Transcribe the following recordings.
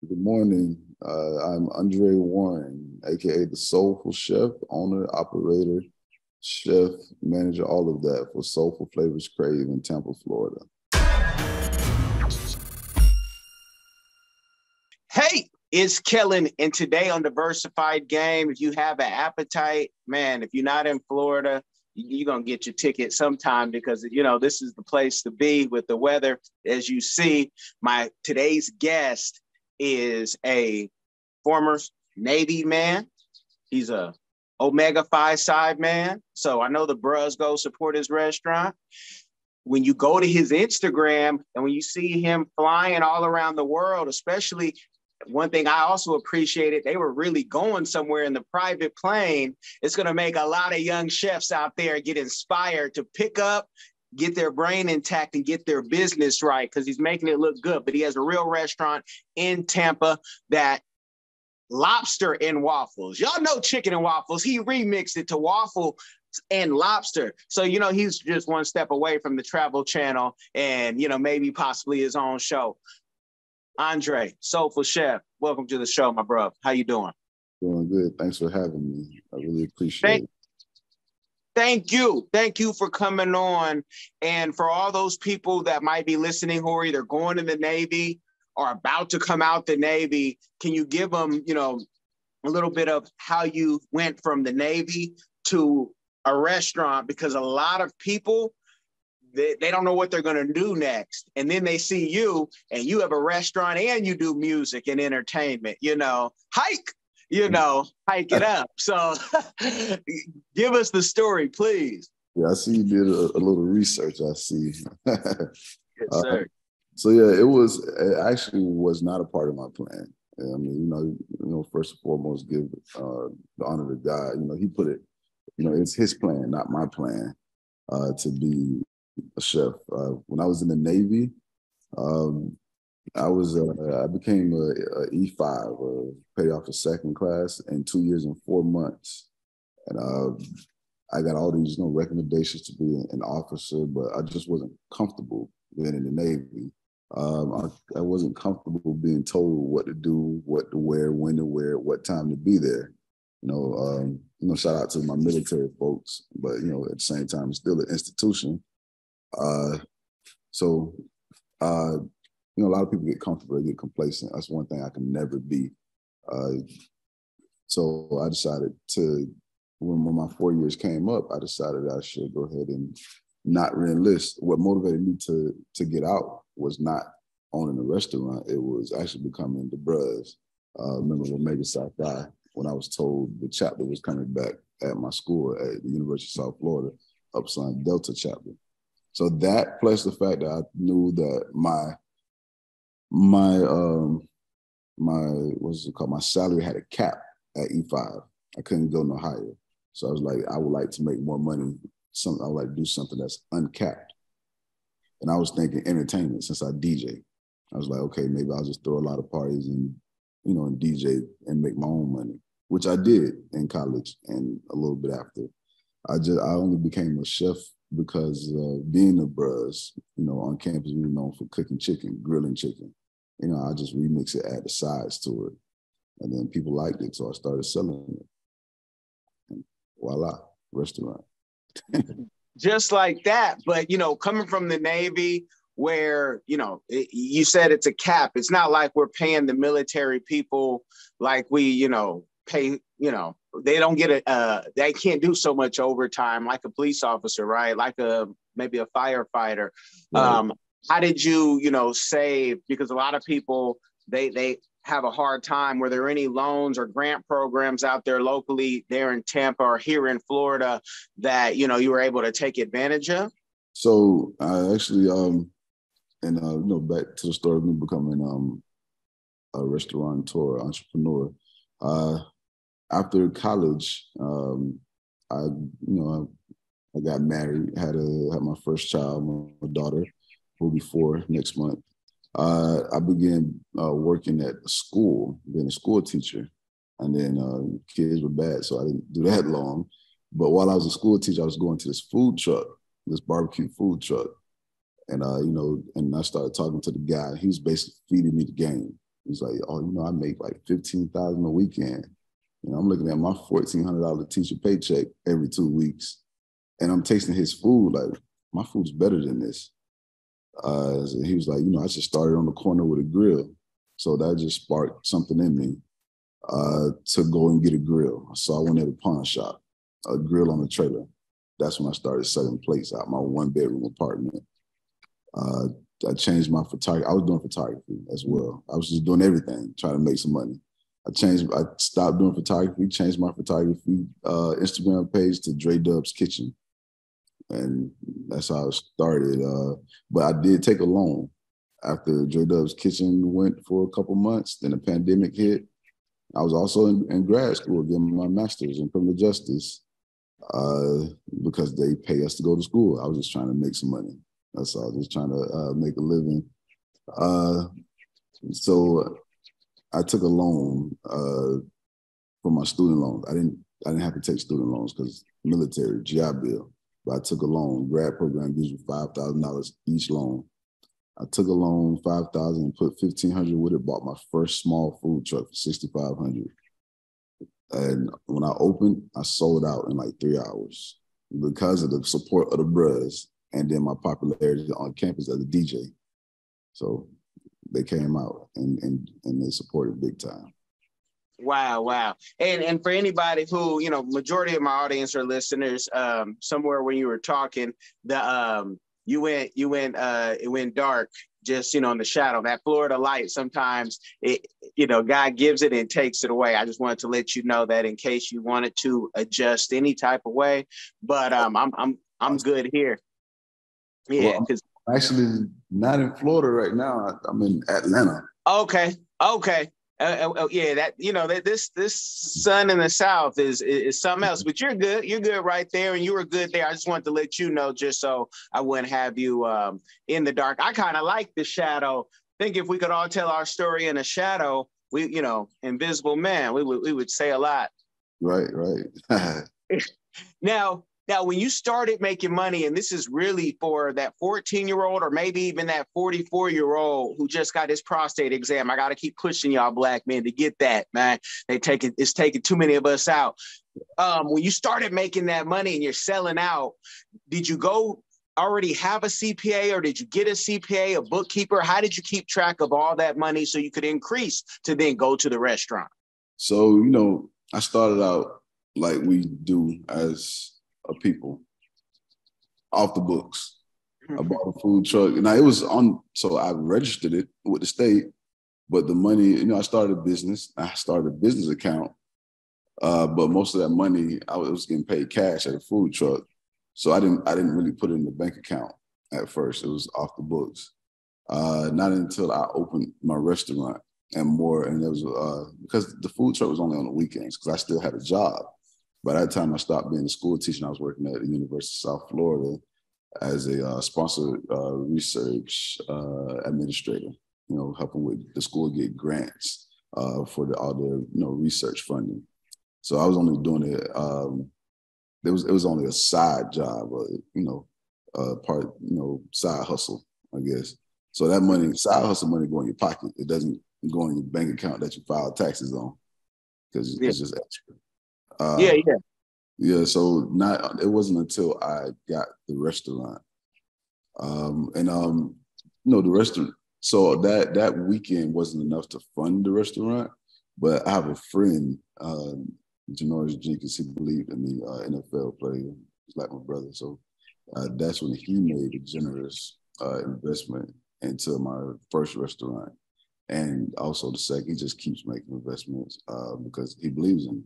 Good morning. I'm Andre Warren, aka the Soulful Chef, owner, operator, chef, manager, all of that for Soulful Flavors Crave in Tampa, Florida. Hey, it's Kellen, and today on Diversified Game, if you have an appetite, man, if you're not in Florida, you're going to get your ticket sometime because, this is the place to be with the weather. As you see, my today's guest is a former Navy man. He's a Omega Phi Psi man. So I know the bros go support his restaurant. When you go to his Instagram and when you see him flying all around the world, especially one thing I also appreciated, they were really going somewhere in the private plane. It's going to make a lot of young chefs out there get inspired to pick up, get their brain intact, and get their business right because he's making it look good. But he has a real restaurant in Tampa that lobster and waffles. Y'all know chicken and waffles. He remixed it to waffle and lobster. So, he's just one step away from the Travel Channel and, maybe possibly his own show. Andre, Soulful Chef, welcome to the show, my bro. How you doing? Doing good. Thanks for having me. I really appreciate it. Thank you. Thank you for coming on. And for all those people that might be listening who are either going in the Navy or about to come out the Navy, can you give them, a little bit of how you went from the Navy to a restaurant? Because a lot of people, they don't know what they're going to do next. And then they see you and you have a restaurant and you do music and entertainment, hike it up. So give us the story, please. Yeah, I see you did a little research, I see. Yes, sir. It actually was not a part of my plan. I mean, first and foremost, give the honor to God. He put it, it's his plan, not my plan, to be a chef. When I was in the Navy, I became a E5, paid off a second class in 2 years and 4 months. And I got all these recommendations to be an officer, but I just wasn't comfortable being in the Navy. I wasn't comfortable being told what to do, what to wear, when to wear it, what time to be there. Shout out to my military folks, but at the same time, it's still an institution. A lot of people get comfortable, they get complacent. That's one thing I can never be. So I decided when my 4 years came up, I decided I should go ahead and not re-enlist. What motivated me to get out was not owning a restaurant. It was actually becoming the bros. Remember Omega Psi Phi, when I was told the chapter was coming back at my school at the University of South Florida, Upsilon Delta chapter. So that plus the fact that I knew that my salary had a cap at E5. I couldn't go no higher. So I was like, I would like to make more money. I would like to do something that's uncapped. And I was thinking entertainment since I DJ. I was like, okay, maybe I'll just throw a lot of parties and DJ and make my own money, which I did in college and a little bit after. I only became a chef because being a bros, on campus, we were known for cooking chicken, grilling chicken. I just remix it, add the sides to it. And then people liked it, so I started selling it. And voila, restaurant. Just like that. But, coming from the Navy where, you said it's a cap. It's not like we're paying the military people like we, pay, they don't get they can't do so much overtime like a police officer, right? Like maybe a firefighter. Right. How did you, save? Because a lot of people, they have a hard time. Were there any loans or grant programs out there locally there in Tampa or here in Florida that, you were able to take advantage of? So I actually, back to the story of me becoming a restaurateur, entrepreneur. After college, I got married, had my first child, my daughter, who will be 4 next month. I began working at a school, being a school teacher, and then kids were bad, so I didn't do that long. But while I was a school teacher, I was going to this food truck, this barbecue food truck, and and I started talking to the guy. He was basically feeding me the game. He's like, oh, I make like $15,000 a weekend. I'm looking at my $1,400 teacher paycheck every 2 weeks, and I'm tasting his food like my food's better than this. So he was like, I just started on the corner with a grill, so that just sparked something in me to go and get a grill. So I went at a pawn shop, a grill on a trailer. That's when I started selling plates out my 1-bedroom apartment. I changed my photography. I was doing photography as well. I was just doing everything, trying to make some money. I stopped doing photography, changed my photography Instagram page to Dre Dub's Kitchen. And that's how it started. But I did take a loan after Dre Dub's Kitchen went for a couple months. Then the pandemic hit. I was also in grad school getting my master's in criminal justice because they pay us to go to school. I was just trying to make some money. That's all, just trying to make a living. So I took a loan for my student loans. I didn't have to take student loans because military, GI Bill. But I took a loan. Grad program gives you $5,000 each loan. I took a loan, $5,000, and put $1,500 with it. Bought my first small food truck for $6,500. And when I opened, I sold out in like 3 hours because of the support of the bros and then my popularity on campus as a DJ. So they came out and they supported big time. Wow. And for anybody who, majority of my audience are listeners, somewhere when you were talking, it went dark just, in the shadow. That Florida light, sometimes God gives it and takes it away. I just wanted to let you know that in case you wanted to adjust any type of way, but I'm good here. Yeah, because I'm actually not in Florida right now. I'm in Atlanta. Okay. Yeah, that this sun in the South is something else. But you're good. You're good right there, and you were good there. I just wanted to let you know, just so I wouldn't have you in the dark. I kind of like the shadow. I think if we could all tell our story in a shadow, we, invisible man, we would say a lot. Right. Now, when you started making money, and this is really for that 14-year-old or maybe even that 44-year-old who just got his prostate exam, I got to keep pushing y'all black men to get that, man. It's taking too many of us out. When you started making that money and you're selling out, did you go already have a CPA, or did you get a CPA, a bookkeeper? How did you keep track of all that money so you could increase to then go to the restaurant? So, I started out like we do as a people, off the books. I bought a food truck. Now it was on, so I registered it with the state, but the money, I started a business. I started a business account, but most of that money I was getting paid cash at a food truck. So I didn't really put it in the bank account at first. It was off the books. Not until I opened my restaurant and it was because the food truck was only on the weekends because I still had a job. By that time, I stopped being a school teacher, and I was working at the University of South Florida as a sponsored research administrator, helping with the school get grants for all their research funding. So I was only doing it. It was only a side job, side hustle, I guess. So that money, side hustle money, go in your pocket. It doesn't go in your bank account that you file taxes on because it's just extra. Yeah. So it wasn't until I got the restaurant, the restaurant. So that weekend wasn't enough to fund the restaurant, but I have a friend, Janoris Jenkins. He believed in me, NFL player. He's like my brother. So that's when he made a generous investment into my first restaurant, and also the second. He just keeps making investments because he believes in me.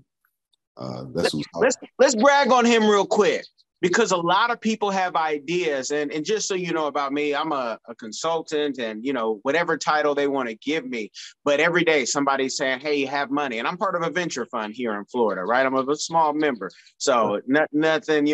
Let's brag on him real quick, because a lot of people have ideas, and just so you know about me, I'm a consultant, and whatever title they want to give me, but every day somebody's saying, hey, you have money, and I'm part of a venture fund here in Florida, right? I'm a small member, so nothing,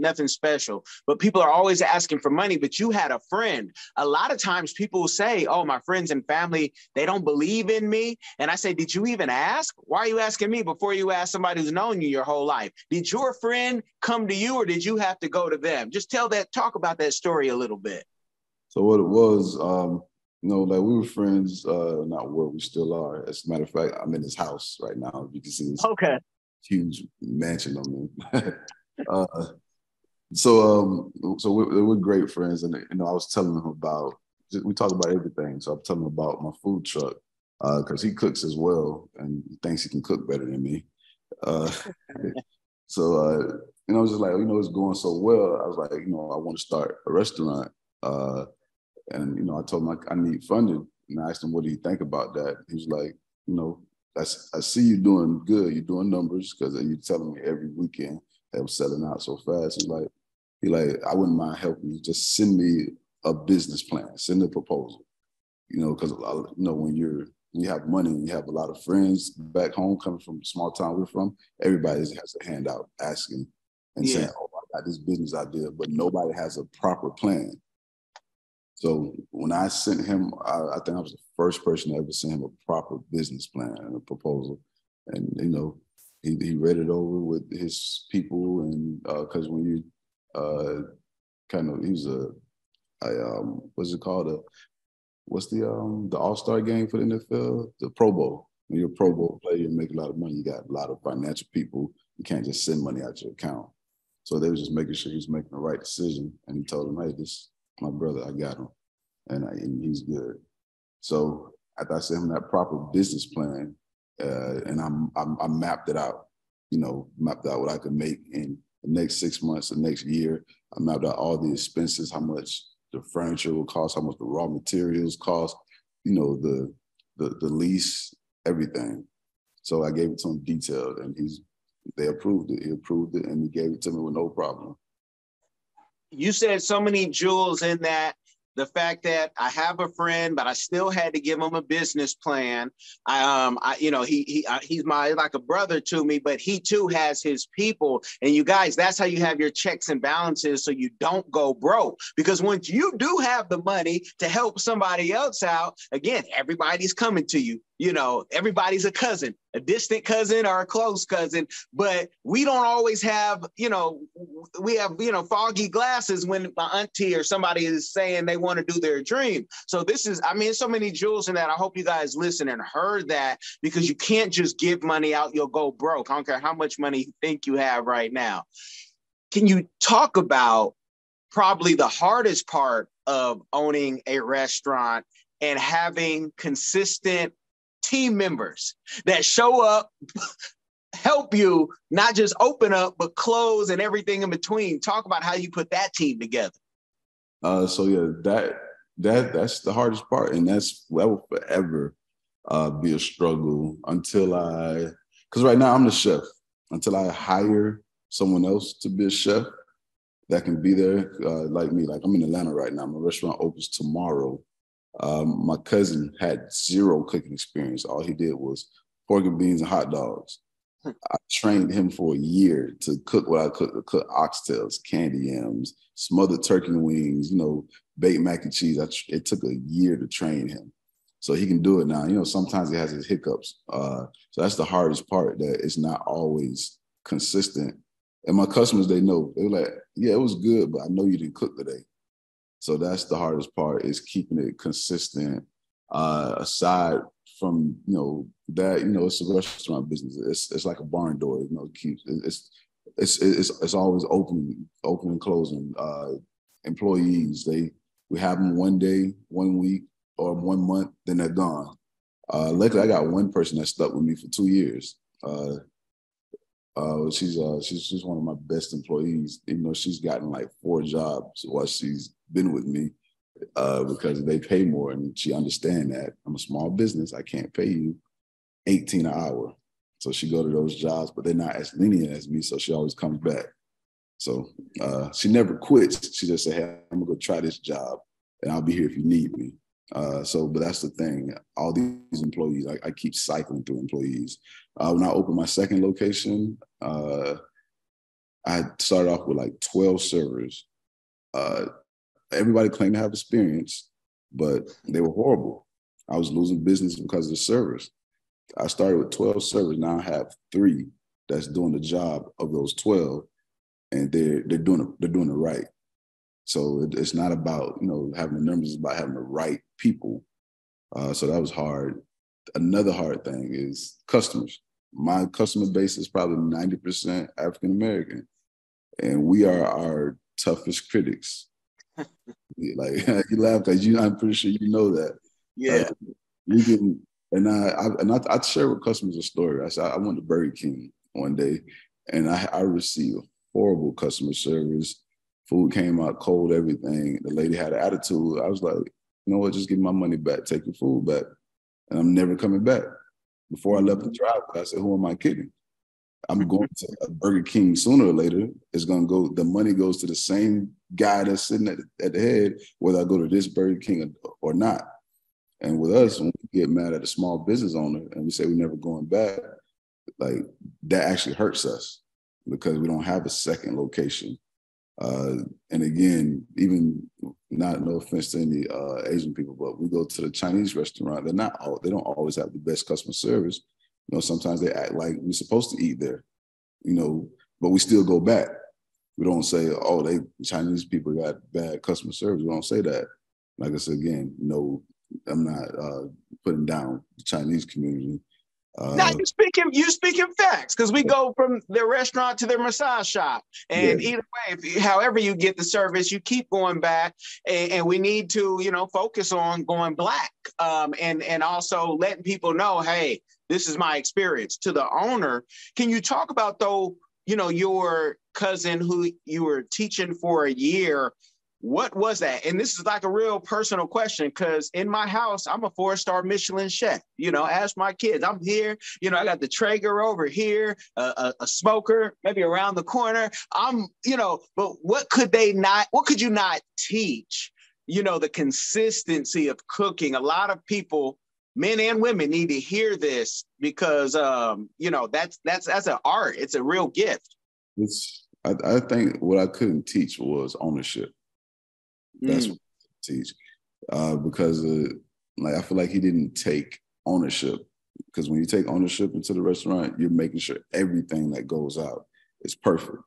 nothing special, but people are always asking for money. But you had a friend. A lot of times people say, oh, my friends and family, they don't believe in me, and I say, did you even ask? Why are you asking me before you ask somebody who's known you your whole life? Did your friend come to you, or did you have to go to them? Just talk about that story a little bit. So what it was, like we were friends, not where we still are. As a matter of fact, I'm in his house right now. You can see this Okay. huge mansion I'm in. uh, so we're great friends, and I was telling him about we talk about everything. So I'm telling him about my food truck because he cooks as well, and he thinks he can cook better than me. Uh, I was just like, it's going so well. I was like, I want to start a restaurant. Uh, and I told him I need funding, and I asked him, what do you think about that? He was like, I see you doing good. You're doing numbers because you're telling me every weekend that was selling out so fast. I wouldn't mind helping you. Just send me a business plan, send a proposal. Because when you have money and you have a lot of friends back home coming from the small town we're from, everybody has a hand out asking and saying, oh, I got this business idea, but nobody has a proper plan. So when I sent him, I think I was the first person to ever send him a proper business plan and a proposal. And, he read it over with his people. And because when you he was what's it called? What's the All-Star game for the NFL? The Pro Bowl. When you're a Pro Bowl player, you make a lot of money. You got a lot of financial people. You can't just send money out your account. So they were just making sure he's making the right decision. And he told him, hey, this my brother, I got him. And he's good. So after I sent him that proper business plan, and I mapped it out, mapped out what I could make in the next 6 months, the next year. I mapped out all the expenses, how much the furniture will cost, how much the raw materials cost, the lease, everything. So I gave it to him detailed, and they approved it. He approved it, and he gave it to me with no problem. You said so many jewels in that. The fact that I have a friend, but I still had to give him a business plan. He's like a brother to me, but he too has his people. And you guys, that's how you have your checks and balances, so you don't go broke. Because once you do have the money to help somebody else out, again, everybody's coming to you. Everybody's a cousin, a distant cousin or a close cousin, but we don't always have, we have, foggy glasses when my auntie or somebody is saying they want to do their dream. So so many jewels in that. I hope you guys listened and heard that, because you can't just give money out. You'll go broke. I don't care how much money you think you have right now. Can you talk about probably the hardest part of owning a restaurant and having consistent team members that show up, help you not just open up, but close and everything in between? Talk about how you put that team together. So yeah, that's the hardest part, and that will forever be a struggle because right now I'm the chef. Until I hire someone else to be a chef that can be there like me. Like I'm in Atlanta right now. My restaurant opens tomorrow. My cousin had zero cooking experience. All he did was pork and beans and hot dogs. I trained him for a year to cook what I cook, to cook oxtails, candy yams, smothered turkey wings, baked mac and cheese. It took a year to train him. So he can do it now. Sometimes he has his hiccups. So that's the hardest part, that it's not always consistent. And my customers, they know. They're like, yeah, it was good, but I know you didn't cook today. So that's the hardest part, is keeping it consistent. Aside from that, it's a restaurant business. It's like a barn door. It's always open and closing. Employees, we have them one day, 1 week, or 1 month, then they're gone. Luckily, I got one person that stuck with me for 2 years. She's one of my best employees. She's gotten like 4 jobs while she's been with me, because they pay more, and she understands that I'm a small business. I can't pay you $18 an hour. So she go to those jobs, but they're not as lenient as me. So she always comes back. So she never quits. She just said, hey, I'm gonna go try this job, and I'll be here if you need me. But that's the thing. All these employees, I keep cycling through employees. When I opened my second location, I started off with like 12 servers. Everybody claimed to have experience, but they were horrible. I was losing business because of the servers. I started with 12 servers. Now I have 3 that's doing the job of those 12, and they're doing it right. So it's not about having the numbers; it's about having the right people So that was hard. Another hard thing is customers. My customer base is probably 90% African American, and we are our toughest critics. Like you laugh because I'm pretty sure you know that. Yeah. You can, and I share with customers a story. I said I went to Burger King one day, and I received horrible customer service. Food came out cold, everything. The lady had an attitude. I was like, you know what? Just give me my money back. Take your food back, and I'm never coming back. Before I left the driveway, I said, who am I kidding? I'm going to a Burger King sooner or later. It's going to go, the money goes to the same guy that's sitting at the head, whether I go to this Burger King or not. And with us, when we get mad at a small business owner and we say we're never going back, like that actually hurts us because we don't have a second location. And again, even not no offense to any Asian people, but we go to the Chinese restaurant. They don't always have the best customer service. You know, sometimes they act like we're supposed to eat there. You know, but we still go back. We don't say, "Oh, Chinese people got bad customer service." We don't say that. Like I said again, no, I'm not putting down the Chinese community. Now you speaking facts because we go from their restaurant to their massage shop, and either way, however you get the service, you keep going back, and we need to, you know, focus on going black, and also letting people know, hey, this is my experience. To the owner, can you talk about though, you know, your cousin who you were teaching for a year? What was that? And this is like a real personal question because in my house, I'm a 4-star Michelin chef. You know, ask my kids. I'm here. You know, I got the Traeger over here, a smoker maybe around the corner. You know, but what could you not teach? You know, the consistency of cooking. A lot of people, men and women, need to hear this because, you know, that's an art. It's a real gift. I think what I couldn't teach was ownership. That's what I teach because like I feel like he didn't take ownership, because when you take ownership into the restaurant, you're making sure everything that goes out is perfect.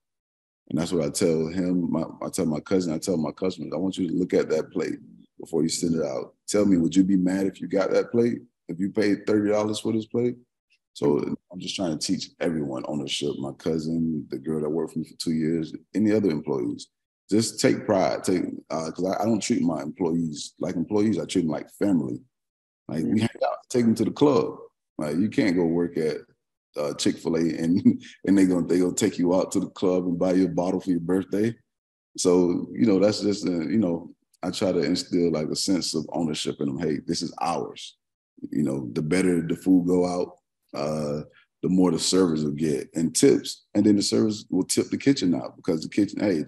And that's what I tell him. I tell my cousin, I tell my customers, I want you to look at that plate before you send it out. Tell me, would you be mad if you got that plate? If you paid $30 for this plate? So I'm just trying to teach everyone ownership. My cousin, the girl that worked for me for 2 years, any other employees. Just take pride, because I don't treat my employees like employees. I treat them like family. Like we hang out, take them to the club. Like you can't go work at Chick-fil-A and they gonna take you out to the club and buy you a bottle for your birthday. So you know that's just you know, I try to instill like a sense of ownership in them. Hey, this is ours. You know, the better the food go out, the more the servers will get and tips, and then the servers will tip the kitchen out because the kitchen, hey.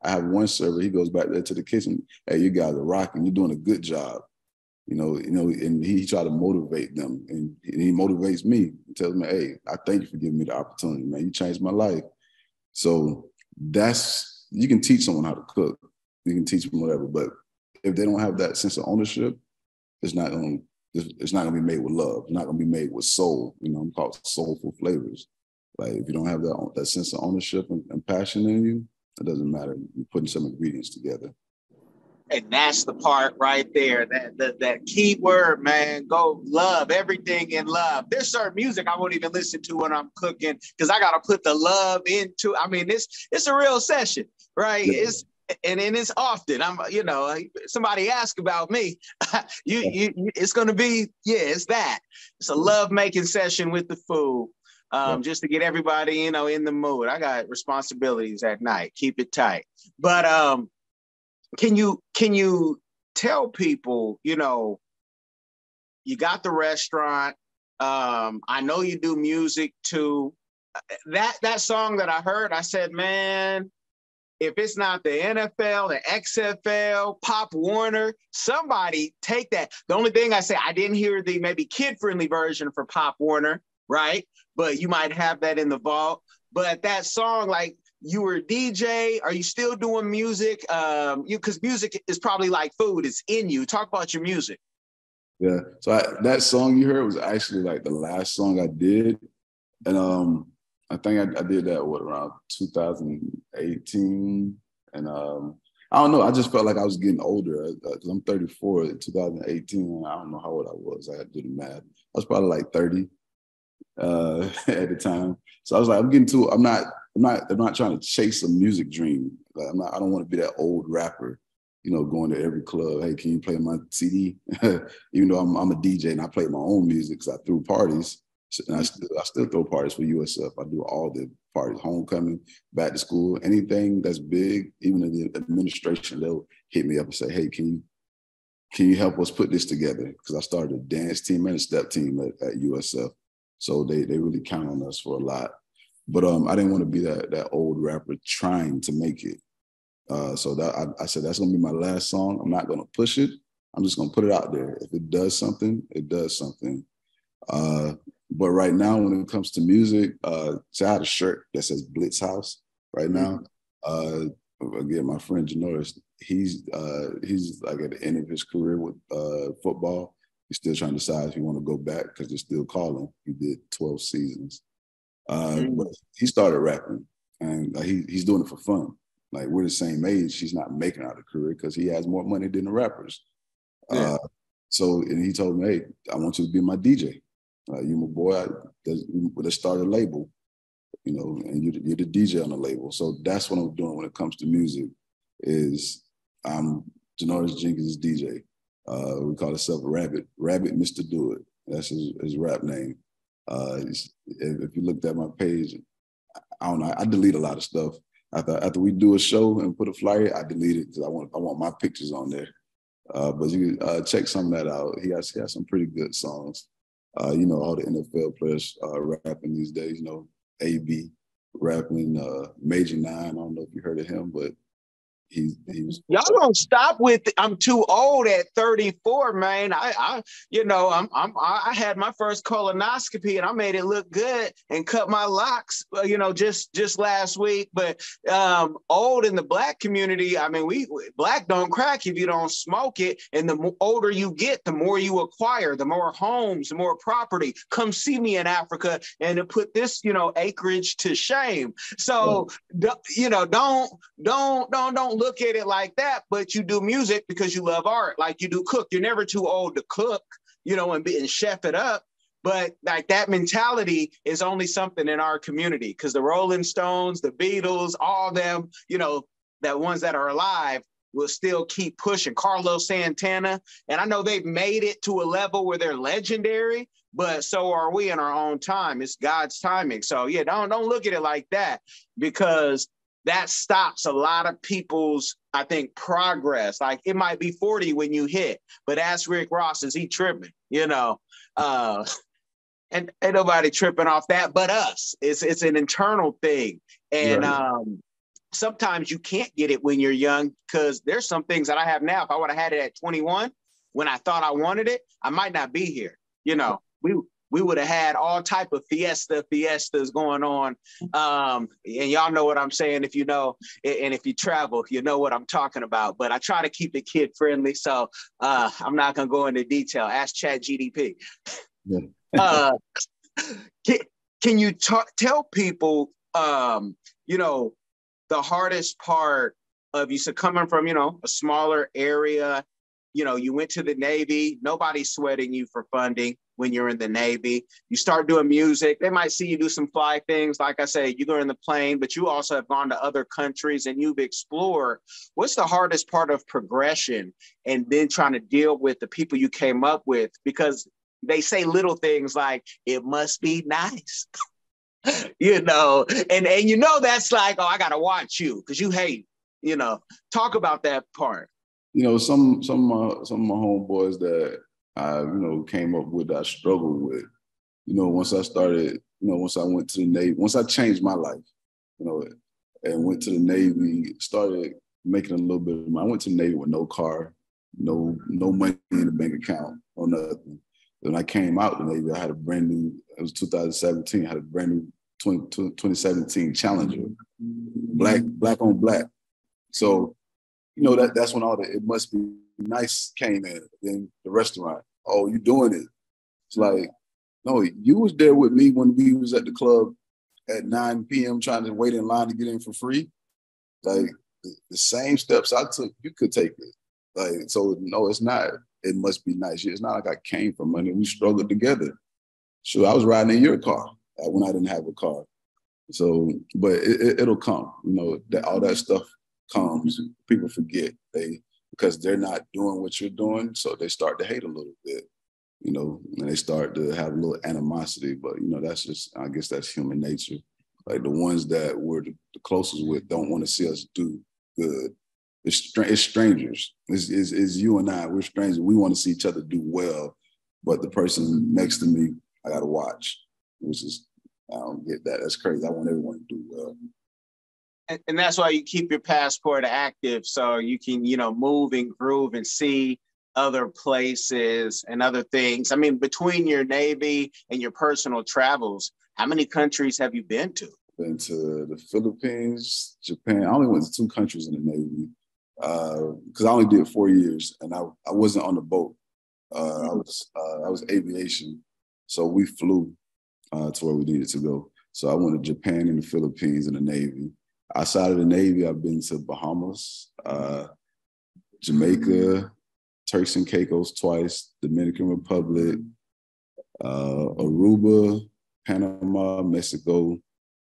I have one server. He goes back there to the kitchen. Hey, you guys are rocking. You're doing a good job. You know, and he try to motivate them, and he motivates me. He tells me, "Hey, I thank you for giving me the opportunity, man. You changed my life." So you can teach someone how to cook. You can teach them whatever, but if they don't have that sense of ownership, it's not going to be made with love. It's not going to be made with soul. You know, I'm called soulful flavors. Like if you don't have that sense of ownership and passion in you, it doesn't matter. You're putting some ingredients together. And that's the part right there. That key word, man. Go love, everything in love. There's certain music I won't even listen to when I'm cooking because I gotta put the love into. I mean, it's a real session, right? Yeah. It's often you know, somebody ask about me, it's gonna be, it's that. It's a love making session with the food. Just to get everybody, you know, in the mood. I got responsibilities at night. Keep it tight. But can you tell people, you know, you got the restaurant. I know you do music too. That song that I heard, I said, man, if it's not the NFL, the XFL, Pop Warner, somebody take that. The only thing I say, I didn't hear the maybe kid-friendly version for Pop Warner, right? But you might have that in the vault. But that song, like you were a DJ, are you still doing music? Because music is probably like food, it's in you. Talk about your music. Yeah, so that song you heard was actually like the last song I did. And I think I did that, around 2018. And I don't know. I just felt like I was getting older because I'm 34 in 2018. I don't know how old I was. I had to do the math. I was probably like 30 at the time. So I was like, I'm getting too. I'm not trying to chase a music dream. Like, I don't want to be that old rapper, going to every club. Hey, can you play my CD? Even though I'm a DJ and I play my own music because I threw parties. And I still throw parties for USF. I do all the parties, homecoming, back to school, anything that's big. Even in the administration, they'll hit me up and say, "Hey, can you help us put this together?" Because I started a dance team and a step team at USF, so they really count on us for a lot. But I didn't want to be that old rapper trying to make it. So that I said that's gonna be my last song. I'm not gonna push it. I'm just gonna put it out there. If it does something, it does something. But right now, when it comes to music, so I had a shirt that says Blitz House right now. Again, my friend Janoris, he's like at the end of his career with football. He's still trying to decide if he want to go back because they're still calling. He did 12 seasons. But he started rapping, and he's doing it for fun. Like, we're the same age. He's not making out a career because he has more money than the rappers. Yeah. And he told me, "Hey, I want you to be my DJ. You my boy. Let's start a label, and you're the DJ on the label." So that's what I'm doing when it comes to music. Is I'm Janoris Jenkins' DJ. We call ourselves Rabbit Mr. Do It. That's his rap name. If you looked at my page, I don't know. I delete a lot of stuff. After we do a show and put a flyer, I delete it because I want my pictures on there. But you can check some of that out. He has some pretty good songs. All the NFL players rapping these days. AB rapping, Major 9. I don't know if you heard of him, but he was. Y'all don't stop with I'm too old at 34, man. I had my first colonoscopy and I made it look good and cut my locks, just last week. But old in the Black community, I mean, we Black don't crack if you don't smoke it. And the older you get, the more you acquire, the more homes, the more property. Come see me in Africa and to put this, acreage to shame. So, don't look at it like that, but you do music because you love art. Like, you do cook. You're never too old to cook, and chef it up. But like, that mentality is only something in our community because the Rolling Stones, the Beatles, all them, that ones that are alive will still keep pushing. Carlos Santana. And I know they've made it to a level where they're legendary, but so are we in our own time. It's God's timing. So yeah, don't look at it like that, because that stops a lot of people's, I think, progress. Like, it might be 40 when you hit, but ask Rick Ross, is he tripping? And ain't nobody tripping off that but us. It's an internal thing. And sometimes you can't get it when you're young, because there's some things that I have now. If I would have had it at 21, when I thought I wanted it, I might not be here. We would have had all type of fiestas going on. And y'all know what I'm saying. If you know, and if you travel, you know what I'm talking about. But I try to keep it kid friendly. So I'm not going to go into detail. Ask ChatGPT. Yeah. Can you tell people, the hardest part of you, so coming from, a smaller area, you went to the Navy, nobody's sweating you for funding when you're in the Navy. You start doing music, they might see you do some fly things. Like I say, you go in the plane, but you also have gone to other countries and you've explored. What's the hardest part of progression and then trying to deal with the people you came up with? Because they say little things like, it must be nice. And that's like, oh, I got to watch you because you hate, talk about that part. Some of my homeboys that I, came up with, I struggled with, once I started, once I went to the Navy, once I changed my life, and went to the Navy, started making a little bit of money. I went to the Navy with no car, no money in the bank account, or nothing. When I came out the Navy, I had a brand new, it was 2017, I had a brand new 2017 Challenger, black on black. So, that's when all the "it must be nice" came in. Then the restaurant, "Oh, you doing it?" It's like, no, you was there with me when we was at the club at 9 p.m. trying to wait in line to get in for free. Like, the same steps I took, you could take it. Like, so no, it's not. It must be nice. It's not like I came from money. We struggled together. Sure, I was riding in your car when I didn't have a car. So, but it'll come. You know, that all that stuff comes. People forget because they're not doing what you're doing, so they start to hate a little bit. You know, and they start to have a little animosity. But you know, that's just, I guess that's human nature. Like the ones that we're the closest with don't want to see us do good. It's strangers. It's you and I. We're strangers. We want to see each other do well, but the person next to me, I got to watch, which is, I don't get that. That's crazy. I want everyone to do well. And that's why you keep your passport active, so you can, you know, move and groove and see other places and other things. I mean, between your Navy and your personal travels, how many countries have you been to? Been to the Philippines, Japan. I only went to 2 countries in the Navy because I only did 4 years, and I wasn't on the boat. I was aviation, so we flew to where we needed to go. So I went to Japan and the Philippines in the Navy. Outside of the Navy, I've been to Bahamas, Jamaica, Turks and Caicos twice, Dominican Republic, Aruba, Panama, Mexico,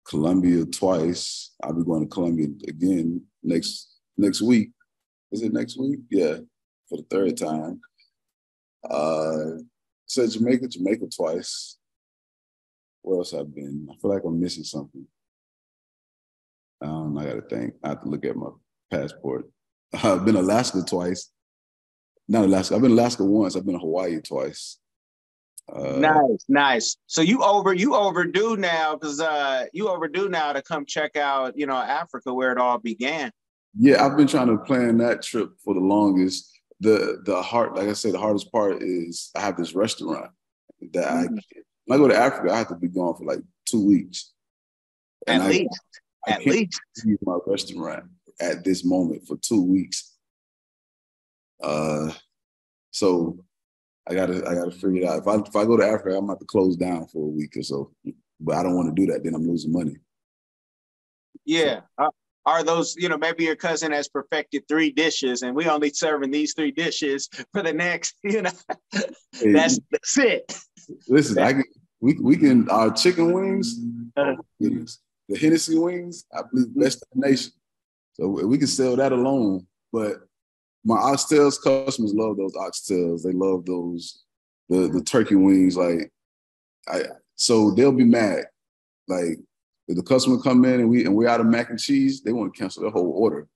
Colombia twice. I'll be going to Colombia again next week. Is it next week? Yeah, for the 3rd time. So Jamaica twice. Where else I've been? I feel like I'm missing something. I got to think. I have to look at my passport. I've been Alaska twice. Not Alaska. I've been Alaska once. I've been to Hawaii twice. Nice. So you overdue now, because you overdue now to come check out, you know, Africa, where it all began. Yeah, I've been trying to plan that trip for the longest. Like I said, the hardest part is I have this restaurant that when I go to Africa, I have to be gone for like 2 weeks. And I can't use my restaurant at this moment for 2 weeks. So I gotta figure it out. If I go to Africa, I'm gonna have to close down for a week or so. But I don't want to do that. Then I'm losing money. Yeah. So, are those, you know, maybe your cousin has perfected 3 dishes and we only serving these 3 dishes for the next, you know, hey, that's it. Listen, we can, our chicken wings, oh goodness, the Hennessy wings, I believe best in the nation. So we can sell that alone. But my oxtails customers love those oxtails. They love those, the turkey wings. So they'll be mad. Like, if the customer come in and we're out of mac and cheese, they want to cancel the whole order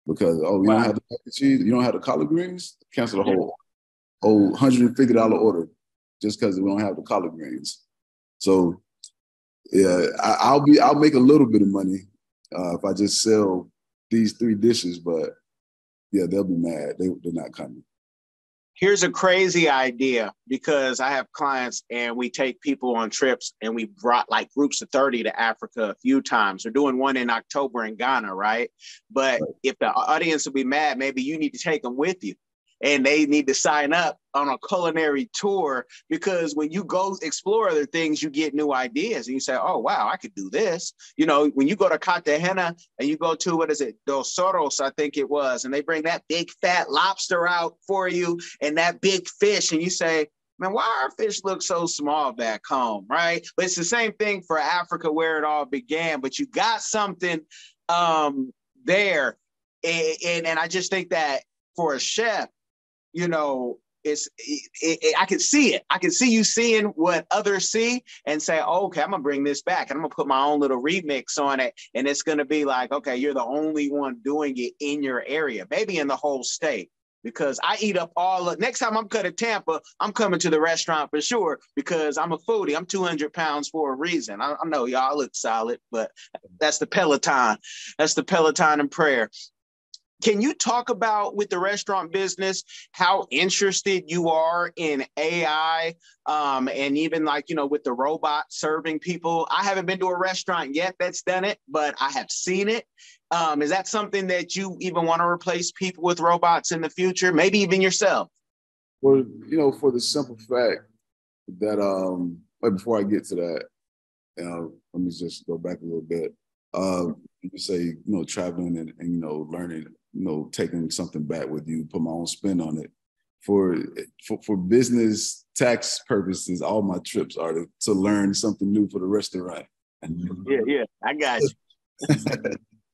because we don't have the mac and cheese, you don't have the collard greens, cancel the whole $150 order just because we don't have the collard greens. So yeah, I'll make a little bit of money if I just sell these 3 dishes, but yeah, they'll be mad. They're not coming. Here's a crazy idea, because I have clients and we take people on trips, and we brought like groups of 30 to Africa a few times. We're doing one in October in Ghana, right? But if the audience will be mad, maybe you need to take them with you. And they need to sign up on a culinary tour, because when you go explore other things, you get new ideas and you say, oh, wow, I could do this. You know, when you go to Cartagena and you go to, what is it, Dos Soros, I think it was, and they bring that big fat lobster out for you and that big fish, and you say, man, why our fish look so small back home, right? But it's the same thing for Africa, where it all began. But you got something there. And I just think that for a chef, you know, I can see it. I can see you seeing what others see and say, oh, okay, I'm going to bring this back and I'm going to put my own little remix on it. And it's going to be like, okay, you're the only one doing it in your area, maybe in the whole state. Because I eat up next time I'm cut to Tampa, I'm coming to the restaurant for sure, because I'm a foodie. I'm 200 pounds for a reason. I know y'all look solid, but that's the Peloton. That's the Peloton and prayer. Can you talk about, with the restaurant business, how interested you are in AI, and even like, you know, with the robot serving people? I haven't been to a restaurant yet that's done it, but I have seen it. Is that something that you even want to replace people with robots in the future? Maybe even yourself? Well, you know, for the simple fact that, before I get to that, let me just go back a little bit. you say, traveling and learning, taking something back with you, put my own spin on it. For business tax purposes, all my trips are to learn something new for the restaurant. Yeah, I got you.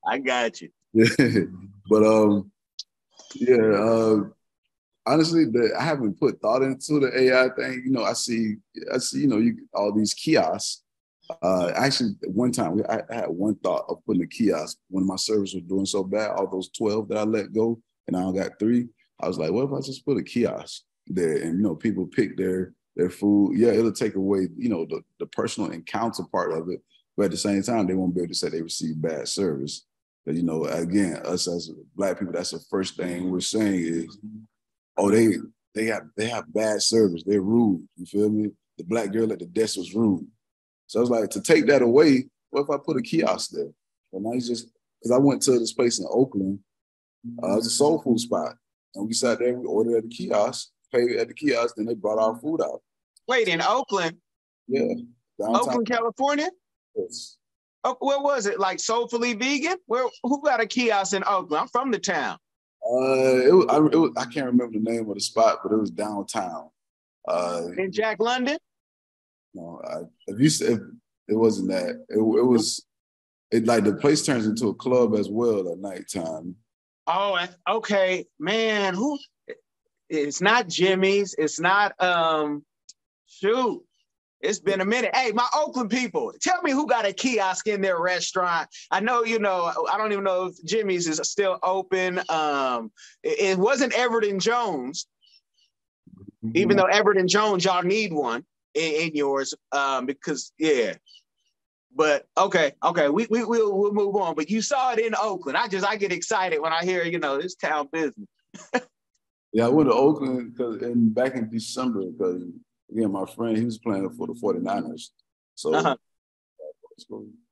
I got you. But honestly, I haven't put thought into the AI thing. I see, all these kiosks. Actually, one time I had one thought of putting a kiosk when my service was doing so bad. All those 12 that I let go, and I got 3. I was like, what if I just put a kiosk there and people pick their food? Yeah, it'll take away the personal encounter part of it, but at the same time, they won't be able to say they received bad service. But again, us as Black people, that's the first thing we're saying is, oh, they have bad service. They're rude. You feel me? The Black girl at the desk was rude. So I was like, to take that away, what if I put a kiosk there? And I just, because I went to this place in Oakland, it was a soul food spot. And we sat there, we ordered at the kiosk, paid at the kiosk, then they brought our food out. Wait, in Oakland? Yeah. Downtown. Oakland, California? Yes. Oh, where was it? Like Soulfully Vegan? Who got a kiosk in Oakland? I'm from the town. I can't remember the name of the spot, but it was downtown. In Jack London? No, if it wasn't that, it was like the place turns into a club as well at nighttime. Oh, okay, man. It's not Jimmy's. It's not shoot. It's been a minute. Hey, my Oakland people, tell me who got a kiosk in their restaurant. I know, I don't even know if Jimmy's is still open. It wasn't Everett & Jones, even though Everett & Jones, y'all need one in yours, because, yeah. But okay, we'll move on. But you saw it in Oakland. I get excited when I hear, this town business. Yeah, I went to Oakland back in December because, again, my friend, he was playing for the 49ers. So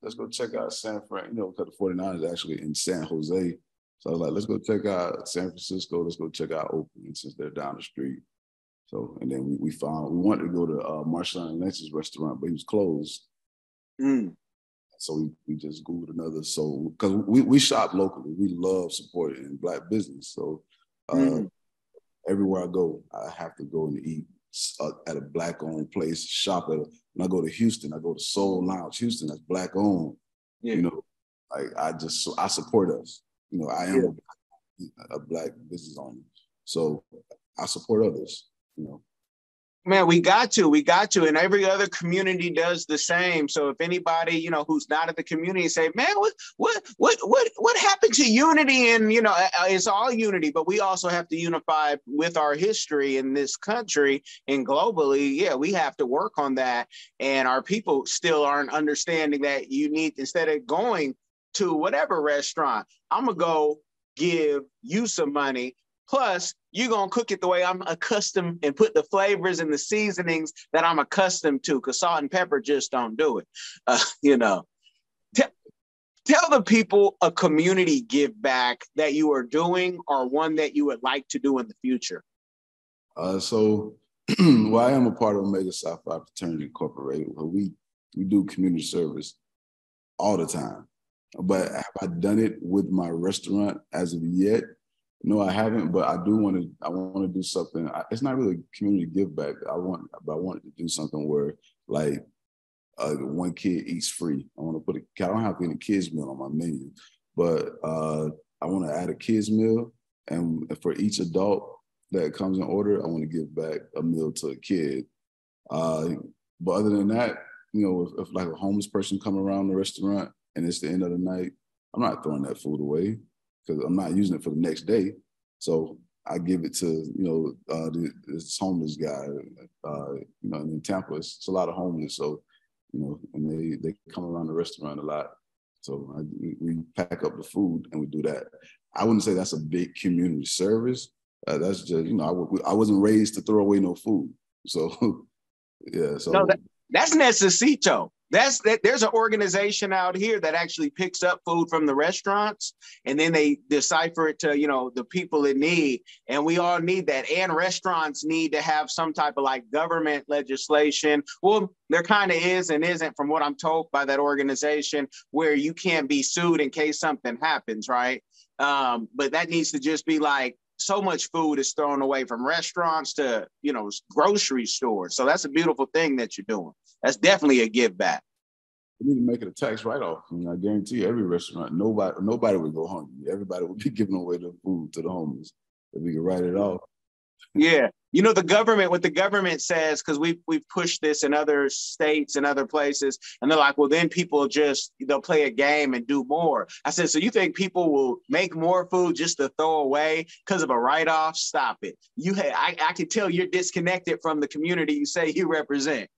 let's go check out San Fran, because the 49ers are actually in San Jose. So I was like, let's go check out San Francisco. Let's go check out Oakland since they're down the street. So, and then we wanted to go to Marshall and Lynch's restaurant, but he was closed. So we just Googled another. So, because we shop locally, we love supporting Black business. So everywhere I go, I have to go and eat at a Black-owned place. Shop when I go to Houston, I go to Soul Lounge Houston. That's Black-owned. Yeah. I support us. I am a Black business owner, so I support others. Man, we got to, and every other community does the same. So if anybody, who's not at the community say, man, what happened to unity? And, it's all unity, but we also have to unify with our history in this country and globally. Yeah, we have to work on that. And our people still aren't understanding that you need, instead of going to whatever restaurant, I'm going to go give you some money. Plus, you're going to cook it the way I'm accustomed and put the flavors and the seasonings that I'm accustomed to, because salt and pepper just don't do it. Tell the people a community give back that you are doing or one that you would like to do in the future. So I am a part of Omega Psi Phi Fraternity Incorporated. We do community service all the time. But have I done it with my restaurant as of yet? No, I haven't, but I want to do something. It's not really a community give back. I wanted to do something where, like, one kid eats free. I don't have any kids meal on my menu, but I want to add a kids meal, and for each adult that comes in order, I want to give back a meal to a kid. But other than that, if like a homeless person come around the restaurant and it's the end of the night, I'm not throwing that food away, because I'm not using it for the next day. So I give it to, this homeless guy, in Tampa. It's a lot of homeless. So, and they come around the restaurant a lot. So we pack up the food and we do that. I wouldn't say that's a big community service. That's just, I wasn't raised to throw away no food. So, yeah. So no, that's necesito. There's an organization out here that actually picks up food from the restaurants and then they decipher it to, the people in need. And we all need that. And restaurants need to have some type of like government legislation. Well, there kind of is and isn't, from what I'm told by that organization, where you can't be sued in case something happens, right? But that needs to just be like, so much food is thrown away from restaurants to, grocery stores. So that's a beautiful thing that you're doing. That's definitely a give back. We need to make it a tax write-off. I guarantee you, every restaurant, nobody would go hungry. Everybody would be giving away the food to the homeless. If we could write it off. Yeah. The government, what the government says, because we've pushed this in other states and other places, and they're like, well, then people they'll play a game and do more. I said, so you think people will make more food just to throw away because of a write-off? Stop it. I can tell you're disconnected from the community you say you represent.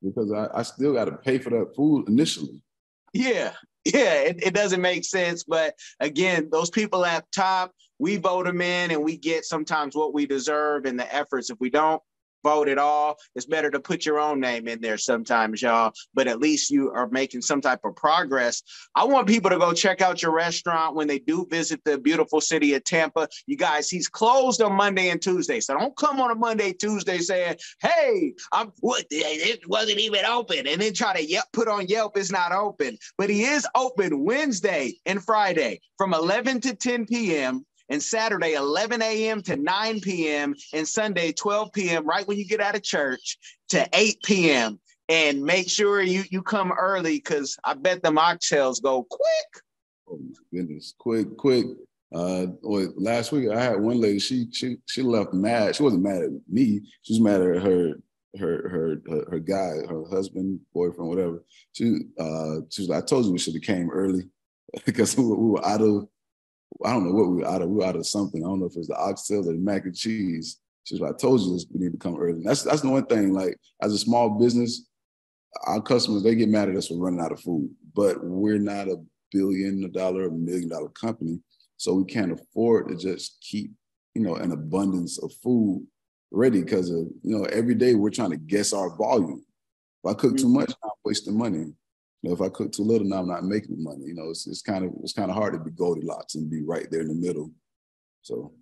Because I still got to pay for that food initially. Yeah, it doesn't make sense. But again, those people at top, we vote them in and we get sometimes what we deserve in the efforts. If we don't vote at all, it's better to put your own name in there sometimes, y'all. But at least you are making some type of progress. I want people to go check out your restaurant when they do visit the beautiful city of Tampa. You guys, he's closed on Monday and Tuesday. So don't come on a Monday, Tuesday saying, hey, it wasn't even open. And then try to put on Yelp it's not open. But he is open Wednesday and Friday from 11 to 10 p.m. and Saturday, 11 a.m. to 9 p.m. and Sunday, 12 p.m. right when you get out of church to 8 p.m. And make sure you come early because I bet the mocktails go quick. Oh my goodness, quick. Last week I had one lady. She left mad. She wasn't mad at me. She was mad at her guy, her husband, boyfriend, whatever. She was like, I told you we should have came early because we were out of. I don't know what we were out of. We were out of something. I don't know if it was the oxtail or the mac and cheese. She was like, I told you this, we need to come early. And that's the one thing, like, as a small business, our customers, they get mad at us for running out of food. But we're not $1 billion or $1 million company. So we can't afford to just keep, an abundance of food ready because of, every day we're trying to guess our volume. If I cook too much, I'm wasting money. If I cook too little, now I'm not making money. It's kind of hard to be Goldilocks and be right there in the middle. So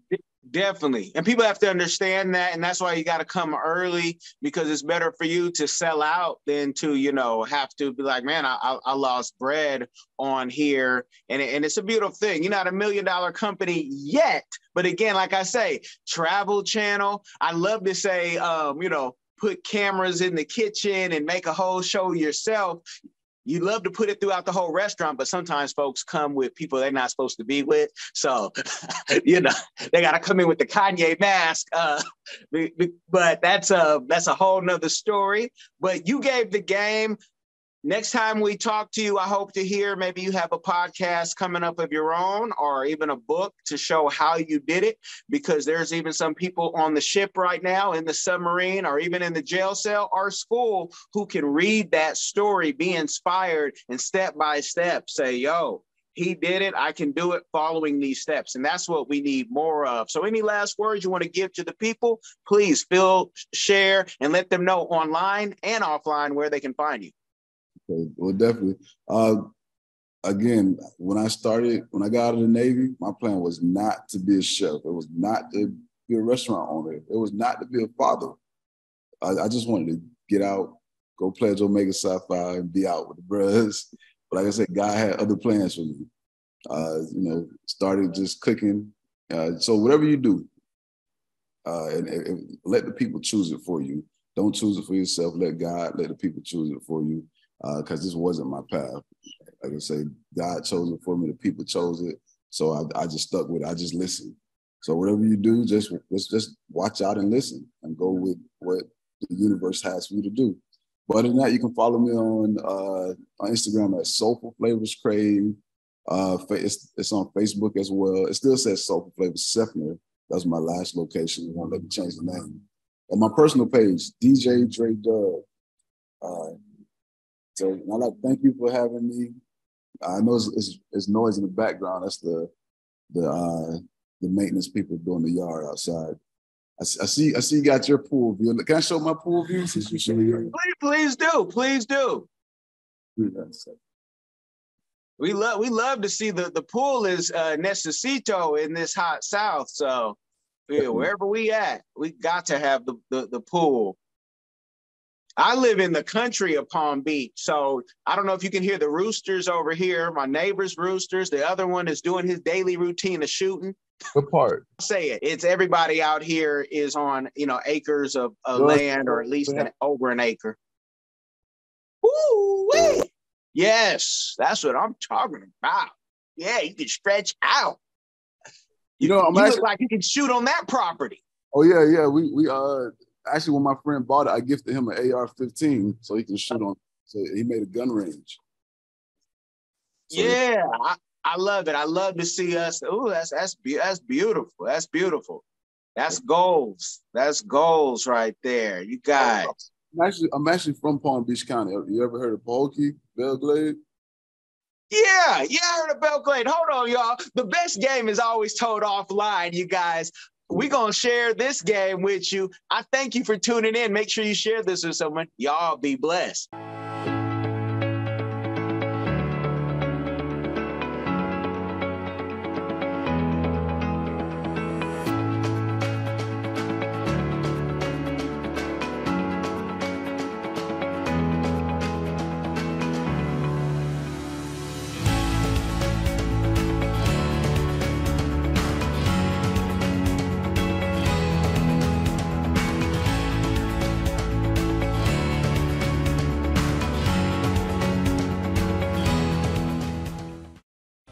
definitely, and people have to understand that, and that's why you got to come early because it's better for you to sell out than to have to be like, man, I lost bread on here, and it's a beautiful thing. You're not $1 million company yet, but again, like I say, Travel Channel. I love to say, put cameras in the kitchen and make a whole show yourself. You love to put it throughout the whole restaurant, but sometimes folks come with people they're not supposed to be with. So, they got to come in with the Kanye mask. But that's a whole nother story. But you gave the game. Next time we talk to you, I hope to hear maybe you have a podcast coming up of your own or even a book to show how you did it, because there's even some people on the ship right now in the submarine or even in the jail cell or school who can read that story, be inspired, and step by step say, yo, he did it. I can do it following these steps. And that's what we need more of. So any last words you want to give to the people, please share and let them know online and offline where they can find you. Well, definitely. Again, when I got out of the Navy, my plan was not to be a chef. It was not to be a restaurant owner. It was not to be a father. I just wanted to get out, go pledge Omega Psi Phi, and be out with the brothers. But like I said, God had other plans for me. Started just cooking. So whatever you do, and let the people choose it for you. Don't choose it for yourself. Let the people choose it for you. Because this wasn't my path. Like I say, God chose it for me. The people chose it. So I just stuck with it. I just listened. So whatever you do, just watch out and listen and go with what the universe has for you to do. But other than that, you can follow me on Instagram at Soulful Flavors Crave. It's on Facebook as well. It still says Soulful Flavors Seffner. That's my last location. They won't let me change the name. On my personal page, DJ Dre Dub. So I'd like to thank you for having me. I know it's noise in the background. That's the maintenance people doing the yard outside. I see you got your pool view. Can I show my pool view? Please do. Yes. We love to see the pool is necesito in this hot South. So yeah, wherever we at, we got to have the pool. I live in the country of Palm Beach, so I don't know if you can hear the roosters over here, my neighbor's roosters. The other one is doing his daily routine of shooting. What part? I'll say it. It's everybody out here is on, acres of land, or at least over an acre. Woo-wee! Yes, that's what I'm talking about. Yeah, you can stretch out. You look like you can shoot on that property. Oh yeah. We actually, when my friend bought it, I gifted him an AR-15 so he can shoot on. So he made a gun range. So, yeah, I love it. I love to see us. Oh, that's beautiful. That's beautiful. That's goals. That's goals right there. You guys. I'm actually from Palm Beach County. You ever heard of Pahokee, Belle Glade? Yeah, I heard of Belle Glade. Hold on, y'all. The best game is always told offline, you guys. We're going to share this game with you. I thank you for tuning in. Make sure you share this with someone. Y'all be blessed.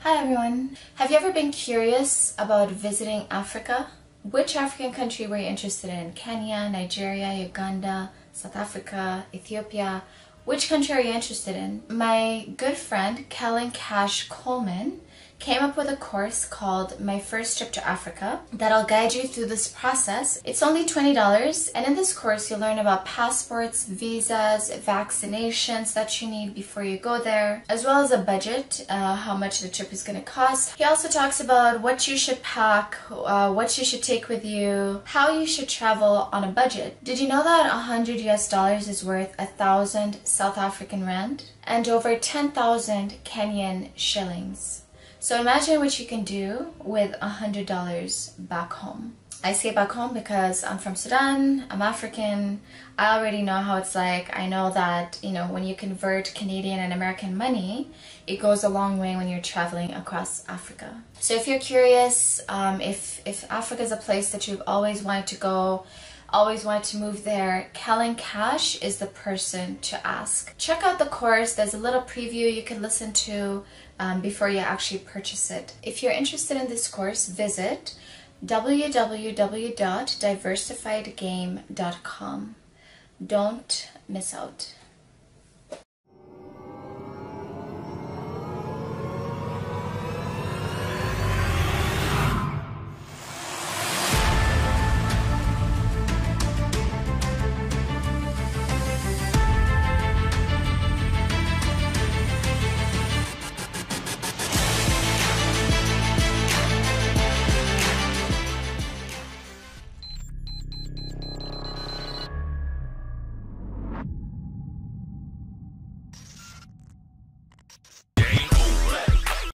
Hi everyone. Have you ever been curious about visiting Africa? Which African country were you interested in? Kenya, Nigeria, Uganda, South Africa, Ethiopia? Which country are you interested in? My good friend Kellen Cash Coleman came up with a course called My First Trip to Africa that'll guide you through this process. It's only $20, and in this course you'll learn about passports, visas, vaccinations that you need before you go there, as well as a budget, how much the trip is going to cost. He also talks about what you should pack, what you should take with you, how you should travel on a budget. Did you know that $100 is worth 1,000 South African rand and over 10,000 Kenyan shillings? So imagine what you can do with $100 back home. I say back home because I'm from Sudan, I'm African, I already know how it's like. I know that, when you convert Canadian and American money, it goes a long way when you're traveling across Africa. So if you're curious, if Africa is a place that you've always wanted to go, always wanted to move there, Kellen Cash is the person to ask. Check out the course. There's a little preview you can listen to before you actually purchase it. If you're interested in this course, visit www.diversifiedgame.com. Don't miss out.